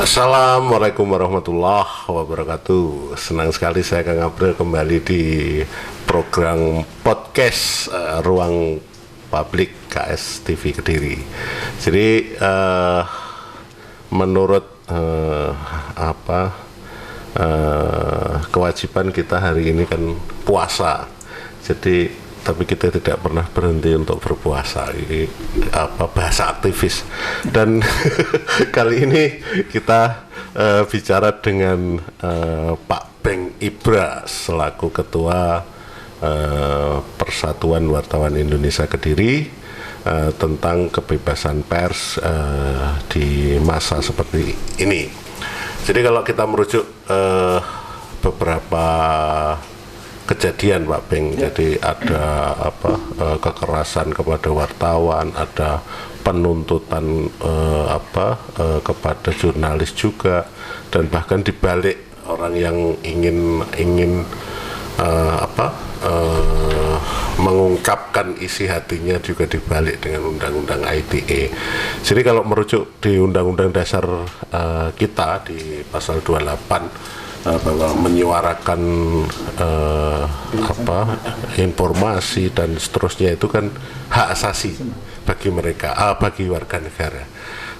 Assalamualaikum warahmatullahi wabarakatuh. Senang sekali saya Kang April kembali di program podcast Ruang Publik KS TV Kediri. Jadi menurut kewajiban kita hari ini kan puasa. Jadi tapi kita tidak pernah berhenti untuk berpuasa. Ini bahasa aktivis. Dan kali ini kita bicara dengan Pak Beng Ibra selaku Ketua Persatuan Wartawan Indonesia Kediri tentang kebebasan pers di masa seperti ini. Jadi kalau kita merujuk beberapa kejadian Pak Beng, jadi ada kekerasan kepada wartawan, ada penuntutan kepada jurnalis juga, dan bahkan dibalik orang yang ingin mengungkapkan isi hatinya juga dibalik dengan undang-undang ITE. Jadi kalau merujuk di undang-undang dasar kita di pasal 28 bahwa menyuarakan informasi dan seterusnya itu kan hak asasi bagi mereka, bagi warga negara.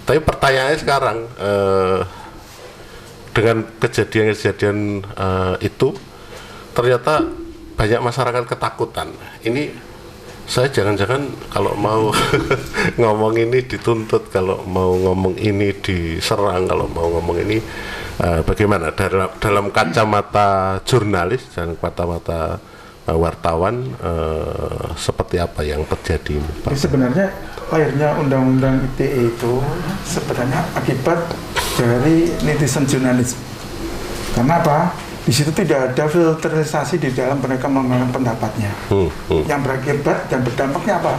Tapi pertanyaannya sekarang dengan kejadian-kejadian itu ternyata banyak masyarakat ketakutan. Ini saya jangan-jangan kalau mau ngomong ini dituntut, kalau mau ngomong ini diserang, kalau mau ngomong ini bagaimana dalam kacamata jurnalis dan kacamata wartawan, seperti apa yang terjadi, Pak? Sebenarnya lahirnya Undang-Undang ITE itu sebenarnya akibat dari netizen jurnalis. Karena apa? Di situ tidak ada filterisasi di dalam mereka mengungkapkan pendapatnya. Yang berakibat dan berdampaknya apa?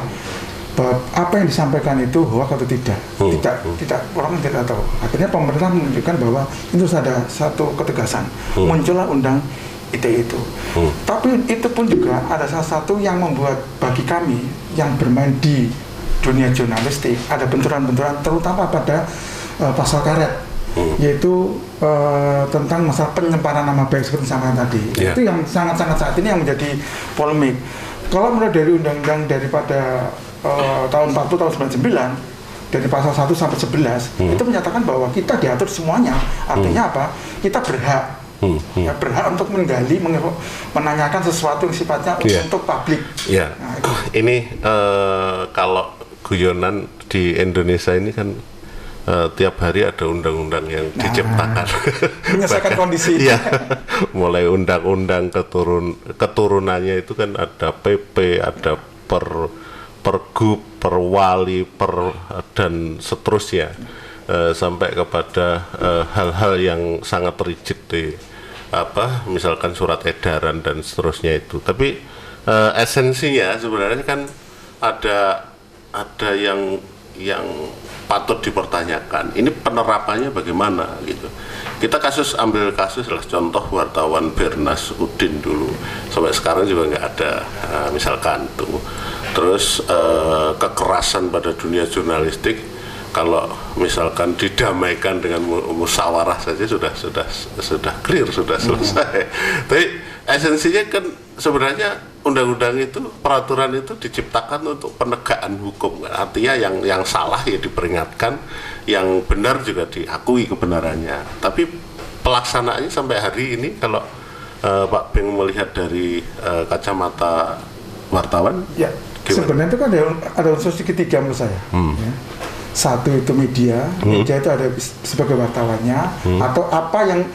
Bahwa apa yang disampaikan itu hoax atau tidak, orang tidak tahu. Akhirnya pemerintah menunjukkan bahwa itu ada satu ketegasan. Muncullah undang ITE itu. Tapi itu pun juga ada salah satu yang membuat bagi kami yang bermain di dunia jurnalistik ada benturan-benturan, terutama pada pasal karet, yaitu tentang masalah penyebaran nama baik seperti sampaikan tadi. Itu yang sangat-sangat saat ini yang menjadi polemik. Kalau mulai dari undang-undang daripada tahun 40 tahun 99 dari pasal 1 sampai 11 itu menyatakan bahwa kita diatur semuanya. Artinya apa? Kita berhak berhak untuk menggali, menanyakan sesuatu yang sifatnya untuk publik. Nah, ini kalau guyonan di Indonesia ini kan tiap hari ada undang-undang yang diciptakan menyelesaikan kondisi. Mulai undang-undang keturunannya itu kan ada PP, ada pergub, perwali, dan seterusnya, sampai kepada hal-hal yang sangat rigid misalkan surat edaran dan seterusnya itu. Tapi esensinya sebenarnya kan ada yang patut dipertanyakan. Ini penerapannya bagaimana gitu. Kita ambil kasus lah, contoh wartawan Bernas Udin dulu sampai sekarang juga nggak ada, misalkan tuh. Terus kekerasan pada dunia jurnalistik, kalau misalkan didamaikan dengan musyawarah saja sudah clear, sudah selesai. Tapi esensinya kan sebenarnya undang-undang itu, peraturan itu diciptakan untuk penegakan hukum. Artinya yang salah ya diperingatkan, yang benar juga diakui kebenarannya. Tapi pelaksanaannya sampai hari ini kalau Pak Beng melihat dari kacamata wartawan, sebenarnya itu kan ada unsur ketiga menurut saya. Satu itu media itu ada sebagai wartawannya, atau apa yang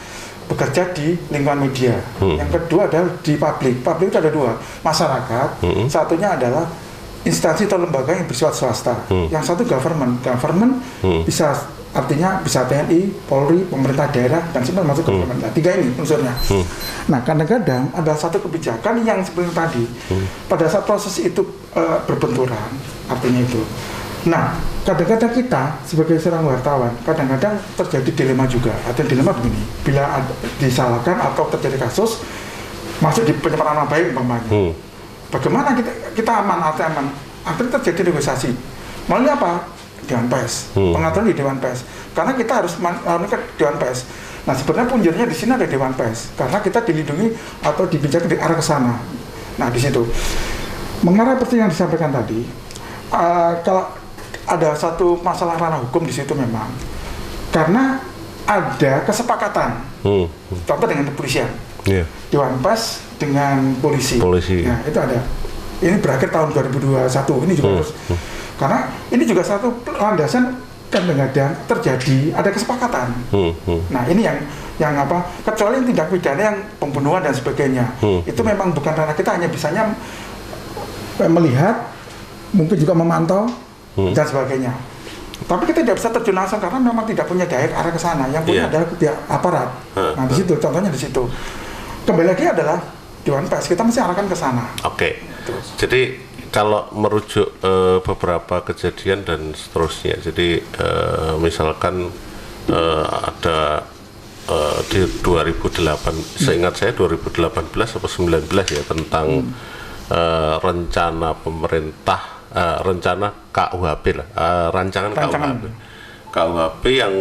bekerja di lingkungan media. Yang kedua adalah di publik itu ada dua, masyarakat, satunya adalah instansi atau lembaga yang bersifat swasta. Yang satu government bisa, artinya bisa TNI, Polri, pemerintah daerah, dan semua masuk government. Nah, tiga ini unsurnya. Nah, kadang-kadang ada satu kebijakan yang seperti tadi, pada saat proses itu berbenturan, artinya itu. Nah, kadang-kadang kita sebagai seorang wartawan, kadang-kadang terjadi dilema juga. Ada dilema begini, bila disalahkan atau terjadi kasus masuk di pencemaran nama baik umpamanya, bagaimana kita aman atau aman? Akhirnya terjadi negosiasi. Melalui apa? Dewan Pers. Pengaturan di Dewan Pers. Karena kita harus ke Dewan Pers. Nah, sebenarnya punjernya di sini ada Dewan Pers. Karena kita dilindungi atau dibijakkan di arah ke sana. Nah, di situ. Mengarah seperti yang disampaikan tadi, kalau ada satu masalah ranah hukum di situ memang. Karena ada kesepakatan. Contoh dengan kepolisian. Yeah. Dewan Pers dengan polisi. Nah, itu ada. Ini berakhir tahun 2021. Ini juga harus. Karena ini juga satu landasan kadang-kadang terjadi ada kesepakatan. Nah, ini yang apa? Kecuali tindak pidana yang pembunuhan dan sebagainya. Itu memang bukan ranah kita, hanya bisanya melihat, mungkin juga memantau dan sebagainya. Tapi kita tidak bisa terjun langsung karena memang tidak punya daya arah ke sana. Yang punya adalah pihak aparat. Nah, di situ contohnya di situ. Kembali lagi adalah Dewan Pers, kita mesti arahkan ke sana. Oke. Jadi kalau merujuk beberapa kejadian dan seterusnya, jadi misalkan ada di 2008, seingat saya 2018 atau 19 ya, tentang rencana pemerintah, rencana KUHP lah, rancangan. KUHP yang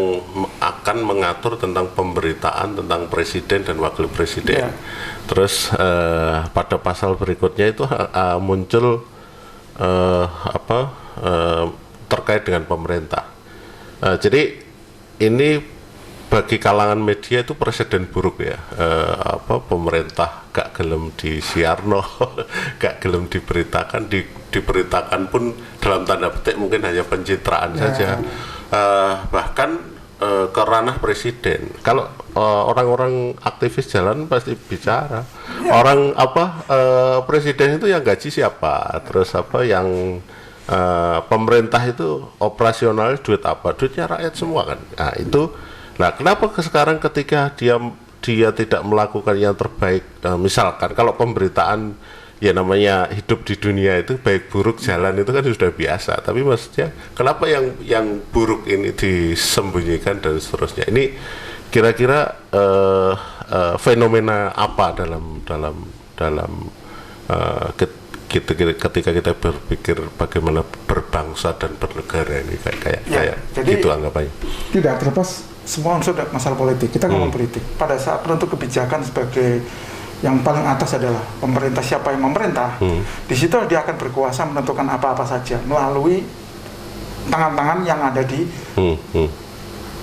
akan mengatur tentang pemberitaan tentang presiden dan wakil presiden. Terus pada pasal berikutnya itu muncul terkait dengan pemerintah. Jadi ini bagi kalangan media itu presiden buruk ya. Pemerintah gak gelem disiarno, gak gelem diberitakan, diberitakan pun dalam tanda petik mungkin hanya pencitraan saja. Bahkan ke ranah presiden. Kalau orang-orang aktivis jalan pasti bicara. Orang presiden itu yang gaji siapa? Terus yang pemerintah itu operasional duit apa? Duitnya rakyat semua kan. Nah, itu. Nah, kenapa sekarang ketika dia tidak melakukan yang terbaik, misalkan kalau pemberitaan ya namanya hidup di dunia itu baik buruk jalan itu kan sudah biasa, tapi maksudnya kenapa yang buruk ini disembunyikan dan seterusnya. Ini kira-kira fenomena apa ketika kita berpikir bagaimana berbangsa dan bernegara ini kayak gitu anggapannya. Tidak terlepas semua unsur masalah politik. Kita ngomong politik. Pada saat penentu kebijakan sebagai yang paling atas adalah pemerintah, siapa yang memerintah, di situ dia akan berkuasa menentukan apa-apa saja melalui tangan-tangan yang ada di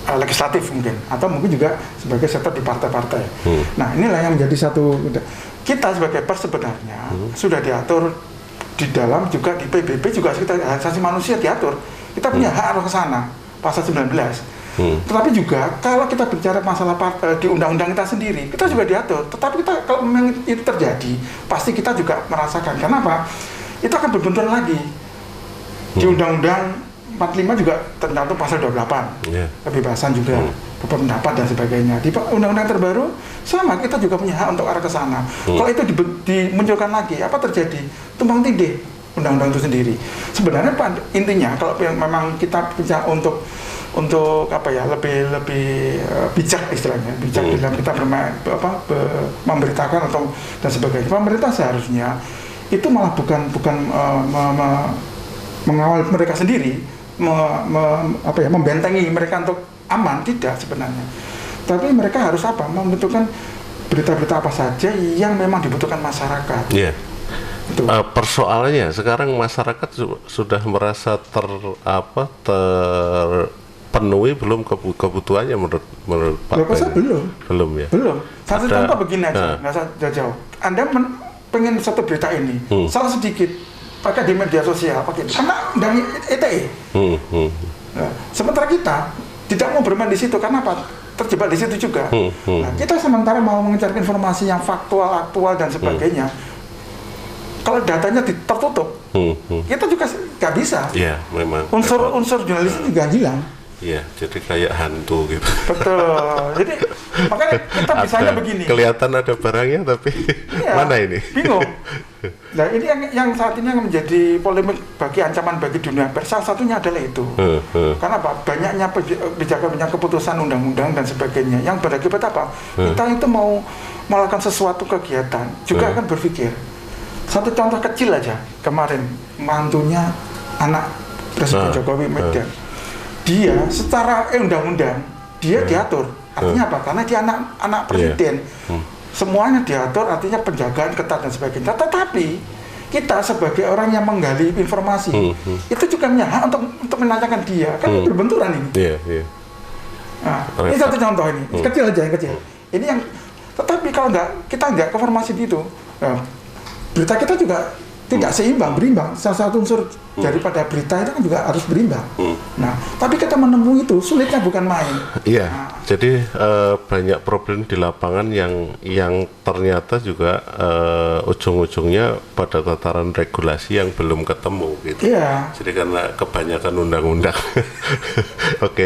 legislatif mungkin, atau mungkin juga sebagai sektor di partai-partai. Nah, inilah yang menjadi satu. Kita sebagai pers sebenarnya sudah diatur di dalam juga di PBB juga kita hak asasi manusia diatur. Kita punya hak arah ke sana, pasal 19. Tetapi juga kalau kita bicara masalah di undang-undang kita sendiri, kita juga diatur. Tetapi kita kalau memang itu terjadi, pasti kita juga merasakan. Kenapa? Itu akan berbenturan lagi. Di undang-undang 45 juga tercantum pasal 28, kebebasan juga, berpendapat dan sebagainya. Di undang-undang terbaru sama, kita juga punya hak untuk arah ke sana. Kalau itu dimunculkan lagi, apa terjadi? Tumpang tindih undang-undang itu sendiri. Sebenarnya intinya kalau memang kita bisa untuk lebih bijak istilahnya, bijak dalam kita memberitakan atau dan sebagainya. Pemerintah seharusnya itu malah bukan mengawal mereka sendiri, membentengi mereka untuk aman, tidak sebenarnya. Tapi mereka harus membentukkan berita-berita apa saja yang memang dibutuhkan masyarakat. Persoalannya sekarang masyarakat sudah merasa terpenuhi belum kebutuhannya menurut Pak Ben? Belum ya. Satu contoh begini aja, nggak usah jauh-jauh. Anda pengen satu berita ini, salah sedikit pakai di media sosial, pakai karena dari ETE. Nah, sementara kita tidak mau bermain di situ karena apa? Terjebak di situ juga. Nah, kita sementara mau mengejar informasi yang faktual, aktual dan sebagainya. Kalau datanya tertutup, kita juga nggak bisa. Iya, memang. Unsur jurnalis juga hilang. Iya, jadi kayak hantu gitu. Betul. Jadi makanya kita bisanya begini. Kelihatan ada barangnya tapi mana ini? Bingung. Nah, ini yang saat ini yang menjadi polemik ancaman bagi dunia pers, salah satunya adalah itu. Karena apa? Banyaknya kebijakan keputusan undang-undang dan sebagainya yang berakibat apa? Kita itu mau melakukan sesuatu kegiatan juga akan berpikir. Satu contoh kecil aja, kemarin mantunya anak Presiden Jokowi Medan dia secara undang-undang dia diatur. Artinya apa? Karena dia anak presiden. Semuanya diatur, artinya penjagaan ketat dan sebagainya. Tetapi kita sebagai orang yang menggali informasi itu juga punya hak untuk menanyakan dia. Kan berbenturan ini. Nah, ini satu contoh ini, kecil aja yang kecil. Ini yang, tetapi kalau kita nggak konfirmasi gitu, berita kita juga tidak seimbang, berimbang. Salah satu unsur daripada berita itu kan juga harus berimbang. Nah, tapi kita menemui itu sulitnya bukan main. Iya, jadi banyak problem di lapangan yang ternyata juga ujung-ujungnya pada tataran regulasi yang belum ketemu gitu. Iya. Jadi karena kebanyakan undang-undang. Oke.